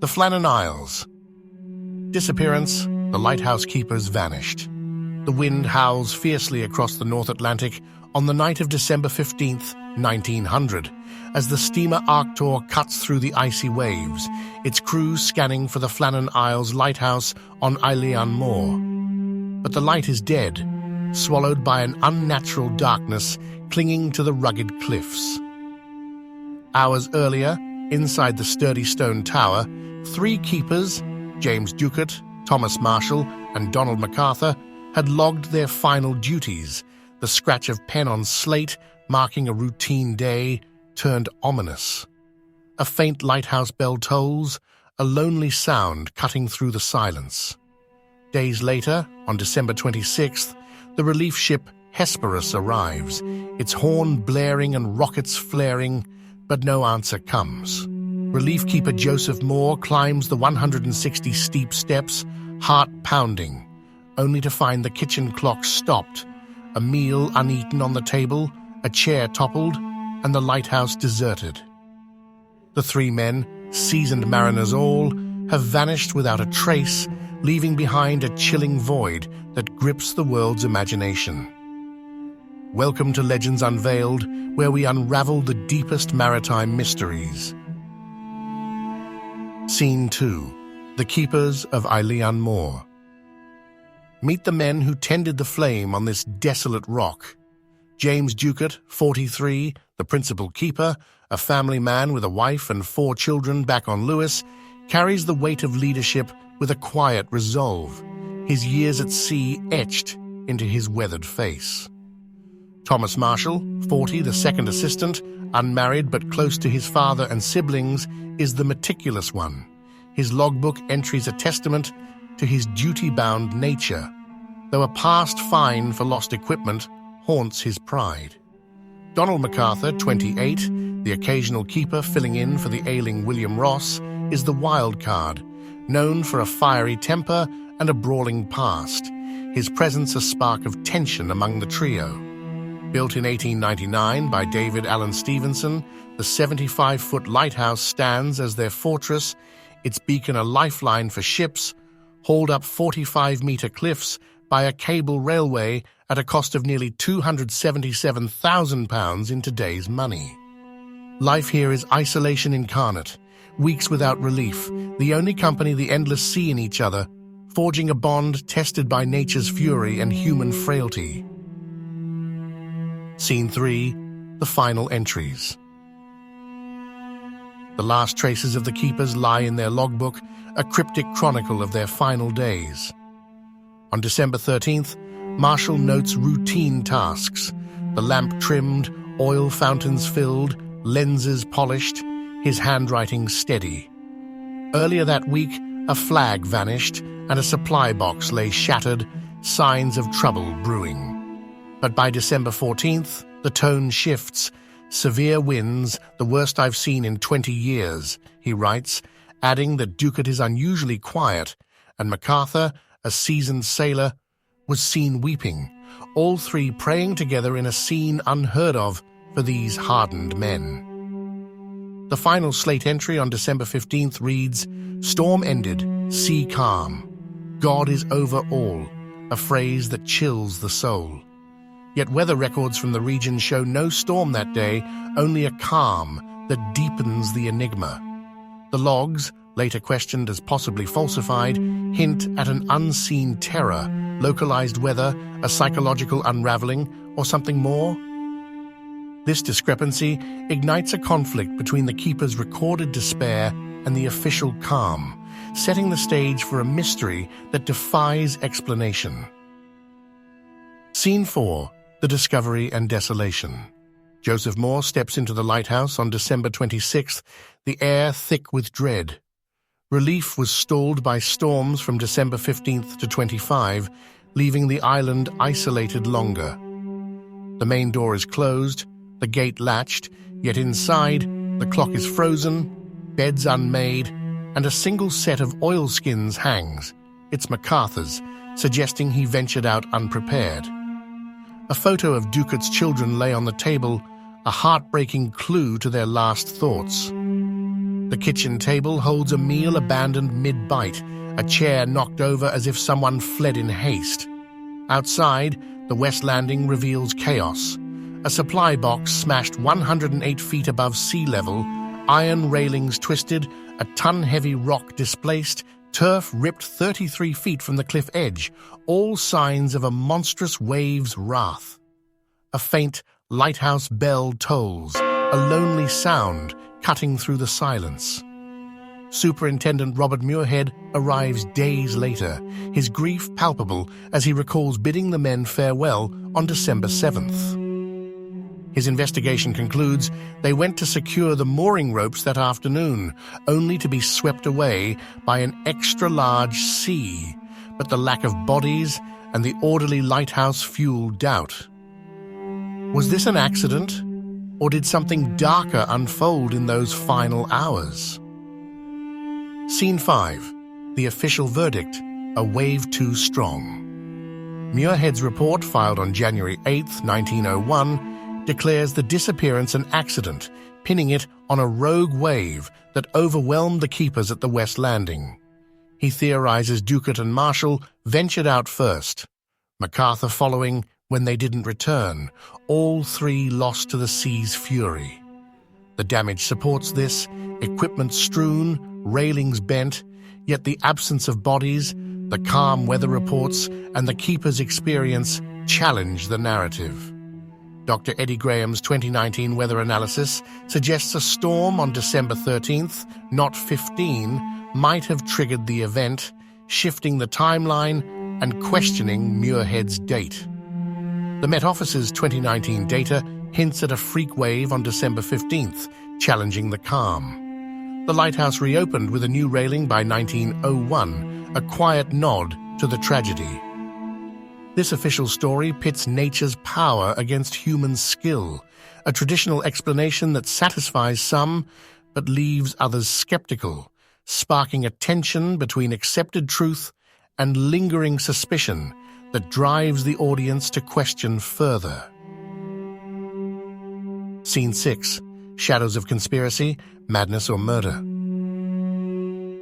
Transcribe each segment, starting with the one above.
The Flannan Isles Disappearance. The lighthouse keepers vanished. The wind howls fiercely across the North Atlantic on the night of December 15th, 1900, as the steamer Arctur cuts through the icy waves, its crew scanning for the Flannan Isles lighthouse on Eilean Mòr. But the light is dead, swallowed by an unnatural darkness clinging to the rugged cliffs. Hours earlier, inside the sturdy stone tower, 3 keepers, James Ducat, Thomas Marshall, and Donald MacArthur, had logged their final duties, the scratch of pen on slate marking a routine day turned ominous. A faint lighthouse bell tolls, a lonely sound cutting through the silence. Days later, on December 26th, the relief ship Hesperus arrives, its horn blaring and rockets flaring, but no answer comes. Relief keeper Joseph Mòr climbs the 160 steep steps, heart pounding, only to find the kitchen clock stopped, a meal uneaten on the table, a chair toppled, and the lighthouse deserted. The 3 men, seasoned mariners all, have vanished without a trace, leaving behind a chilling void that grips the world's imagination. Welcome to Legends Unveiled, where we unravel the deepest maritime mysteries. Scene 2. The Keepers of Eilean Mòr. Meet the men who tended the flame on this desolate rock. James Ducat, 43, the principal keeper, a family man with a wife and 4 children back on Lewis, carries the weight of leadership with a quiet resolve, his years at sea etched into his weathered face. Thomas Marshall, 40, the second assistant, unmarried but close to his father and siblings, is the meticulous one. His logbook entries a testament to his duty-bound nature, though a past fine for lost equipment haunts his pride. Donald MacArthur, 28, the occasional keeper filling in for the ailing William Ross, is the wild card, known for a fiery temper and a brawling past, his presence a spark of tension among the trio. Built in 1899 by David Allen Stevenson, the 75-foot lighthouse stands as their fortress, its beacon a lifeline for ships, hauled up 45-meter cliffs by a cable railway at a cost of nearly £277,000 in today's money. Life here is isolation incarnate, weeks without relief, the only company the endless sea in each other, forging a bond tested by nature's fury and human frailty. Scene 3. The final entries. The last traces of the keepers lie in their logbook, a cryptic chronicle of their final days. On December 13th, Marshall notes routine tasks, the lamp trimmed, oil fountains filled, lenses polished, his handwriting steady. Earlier that week, a flag vanished and a supply box lay shattered, signs of trouble brewing. But by December 14th, the tone shifts. Severe winds, the worst I've seen in 20 years, he writes, adding that Ducat is unusually quiet, and MacArthur, a seasoned sailor, was seen weeping, all 3 praying together in a scene unheard of for these hardened men. The final slate entry on December 15th reads, "Storm ended, sea calm. God is over all," a phrase that chills the soul. Yet weather records from the region show no storm that day, only a calm that deepens the enigma. The logs, later questioned as possibly falsified, hint at an unseen terror, localized weather, a psychological unraveling, or something more. This discrepancy ignites a conflict between the keeper's recorded despair and the official calm, setting the stage for a mystery that defies explanation. Scene 4. The Discovery and Desolation. Joseph Mòr steps into the lighthouse on December 26th, the air thick with dread. Relief was stalled by storms from December 15th to 25, leaving the island isolated longer. The main door is closed, the gate latched, yet inside, the clock is frozen, beds unmade, and a single set of oilskins hangs. It's MacArthur's, suggesting he ventured out unprepared. A photo of Ducat's children lay on the table, a heartbreaking clue to their last thoughts. The kitchen table holds a meal abandoned mid-bite, a chair knocked over as if someone fled in haste. Outside, the west landing reveals chaos. A supply box smashed 108 feet above sea level, iron railings twisted, a ton-heavy rock displaced, turf ripped 33 feet from the cliff edge, all signs of a monstrous wave's wrath. A faint lighthouse bell tolls, a lonely sound cutting through the silence. Superintendent Robert Muirhead arrives days later, his grief palpable as he recalls bidding the men farewell on December 7th. His investigation concludes they went to secure the mooring ropes that afternoon, only to be swept away by an extra-large sea, but the lack of bodies and the orderly lighthouse fueled doubt. Was this an accident, or did something darker unfold in those final hours? Scene 5. The official verdict, a wave too strong. Muirhead's report, filed on January 8, 1901, declares the disappearance an accident, pinning it on a rogue wave that overwhelmed the keepers at the West Landing. He theorizes Ducat and Marshall ventured out first, MacArthur following when they didn't return, all three lost to the sea's fury. The damage supports this, equipment strewn, railings bent, yet the absence of bodies, the calm weather reports, and the keeper's experience challenge the narrative. Dr. Eddie Graham's 2019 weather analysis suggests a storm on December 13th, not 15, might have triggered the event, shifting the timeline and questioning Muirhead's date. The Met Office's 2019 data hints at a freak wave on December 15th, challenging the calm. The lighthouse reopened with a new railing by 1901, a quiet nod to the tragedy. This official story pits nature's power against human skill, a traditional explanation that satisfies some but leaves others skeptical, sparking a tension between accepted truth and lingering suspicion that drives the audience to question further. Scene 6. Shadows of conspiracy, madness or murder.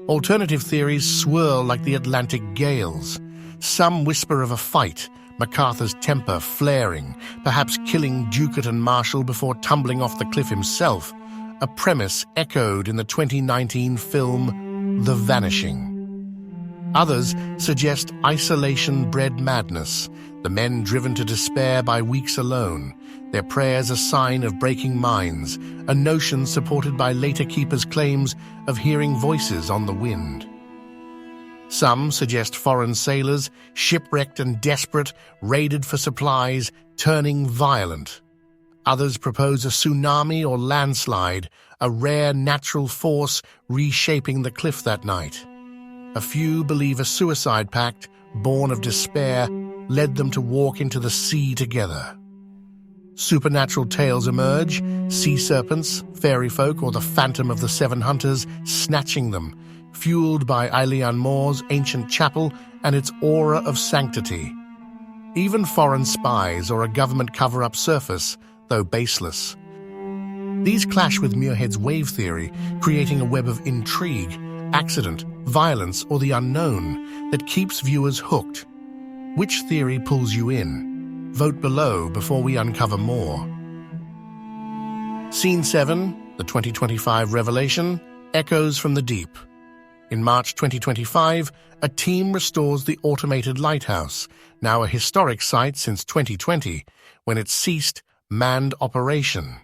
Alternative theories swirl like the Atlantic gales. Some whisper of a fight, MacArthur's temper flaring, perhaps killing Ducat and Marshall before tumbling off the cliff himself, a premise echoed in the 2019 film The Vanishing. Others suggest isolation-bred madness, the men driven to despair by weeks alone, their prayers a sign of breaking minds, a notion supported by later keepers' claims of hearing voices on the wind. Some suggest foreign sailors, shipwrecked and desperate, raided for supplies, turning violent. Others propose a tsunami or landslide, a rare natural force reshaping the cliff that night. A few believe a suicide pact, born of despair, led them to walk into the sea together. Supernatural tales emerge, sea serpents, fairy folk, or the phantom of the Seven Hunters snatching them, fueled by Eilean Mòr's ancient chapel and its aura of sanctity. Even foreign spies or a government cover-up surface, though baseless. These clash with Muirhead's wave theory, creating a web of intrigue, accident, violence, or the unknown that keeps viewers hooked. Which theory pulls you in? Vote below before we uncover more. Scene 7, the 2025 revelation, echoes from the deep. In March 2025, a team restores the automated lighthouse, now a historic site since 2020, when it ceased manned operation.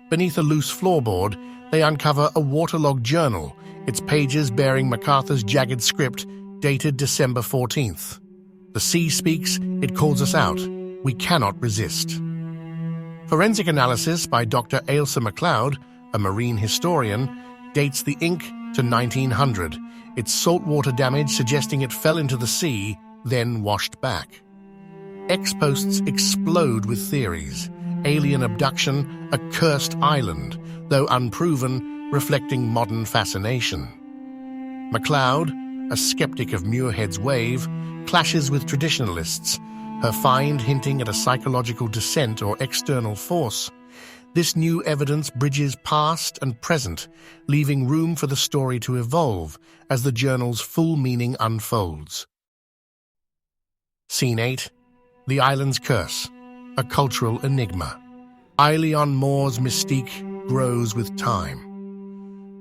Beneath a loose floorboard, they uncover a waterlogged journal, its pages bearing MacArthur's jagged script dated December 14th. The sea speaks, it calls us out. We cannot resist. Forensic analysis by Dr. Ailsa MacLeod, a marine historian, dates the ink to 1900, its saltwater damage suggesting it fell into the sea, then washed back. Ex-posts explode with theories. Alien abduction, a cursed island, though unproven, reflecting modern fascination. MacLeod, a skeptic of Muirhead's wave, clashes with traditionalists, her find hinting at a psychological descent or external force. This new evidence bridges past and present, leaving room for the story to evolve as the journal's full meaning unfolds. Scene 8. The Island's Curse, a cultural enigma. Eilean Mòr's mystique grows with time.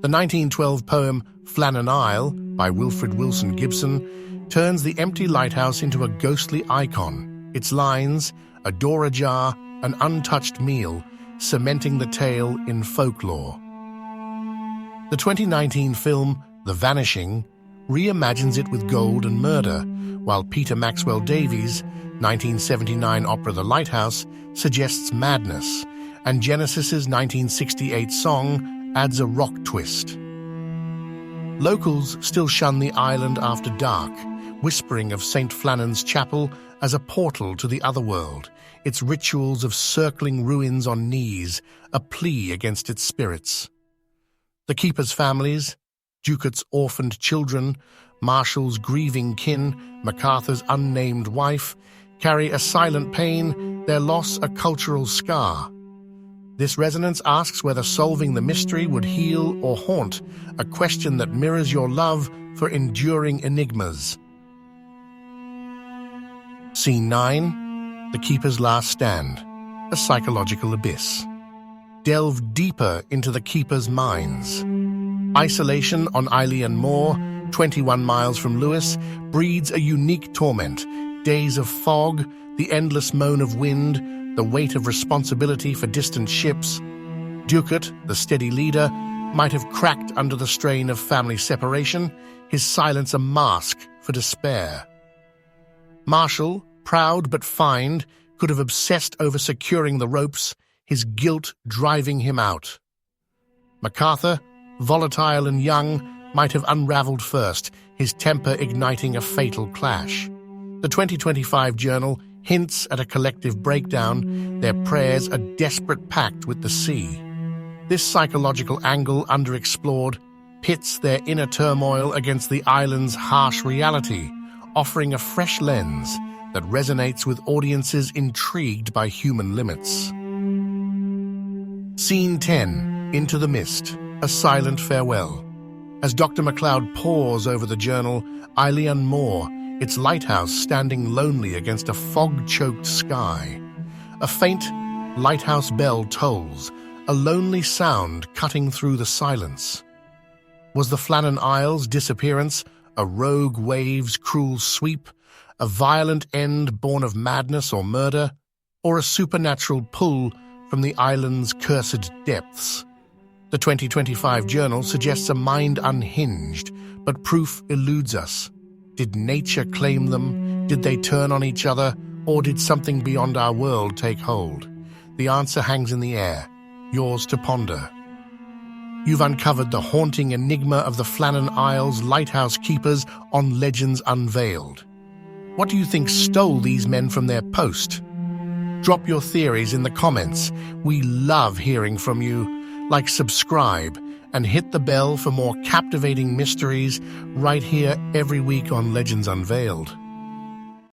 The 1912 poem Flannan Isle by Wilfred Wilson Gibson turns the empty lighthouse into a ghostly icon, its lines, a door ajar, an untouched meal, cementing the tale in folklore. The 2019 film The Vanishing reimagines it with gold and murder, while Peter Maxwell Davies' 1979 opera The Lighthouse suggests madness, and Genesis's 1968 song adds a rock twist. Locals still shun the island after dark, whispering of St. Flannan's Chapel as a portal to the otherworld, its rituals of circling ruins on knees, a plea against its spirits. The keepers' families, Ducat's orphaned children, Marshall's grieving kin, MacArthur's unnamed wife, carry a silent pain, their loss a cultural scar. This resonance asks whether solving the mystery would heal or haunt, a question that mirrors your love for enduring enigmas. Scene 9. The Keeper's Last Stand, a psychological abyss. Delve deeper into the Keeper's minds. Isolation on Eilean Mòr, 21 miles from Lewis, breeds a unique torment. Days of fog, the endless moan of wind, the weight of responsibility for distant ships. Ducat, the steady leader, might have cracked under the strain of family separation, his silence a mask for despair. Marshall, proud but fined, could have obsessed over securing the ropes, his guilt driving him out. MacArthur, volatile and young, might have unraveled first, his temper igniting a fatal clash. The 2025 journal hints at a collective breakdown, their prayers a desperate pact with the sea. This psychological angle, underexplored, pits their inner turmoil against the island's harsh reality, offering a fresh lens that resonates with audiences intrigued by human limits. Scene 10. Into the Mist, a silent farewell. As Dr. MacLeod pores over the journal, Eilean Mòr, its lighthouse standing lonely against a fog-choked sky. A faint lighthouse bell tolls, a lonely sound cutting through the silence. Was the Flannan Isles Disappearance a rogue wave's cruel sweep, a violent end born of madness or murder, or a supernatural pull from the island's cursed depths? The 2025 journal suggests a mind unhinged, but proof eludes us. Did nature claim them? Did they turn on each other? Or did something beyond our world take hold? The answer hangs in the air, yours to ponder. You've uncovered the haunting enigma of the Flannan Isles lighthouse keepers on Legends Unveiled. What do you think stole these men from their post? Drop your theories in the comments. We love hearing from you. Like, subscribe, and hit the bell for more captivating mysteries right here every week on Legends Unveiled.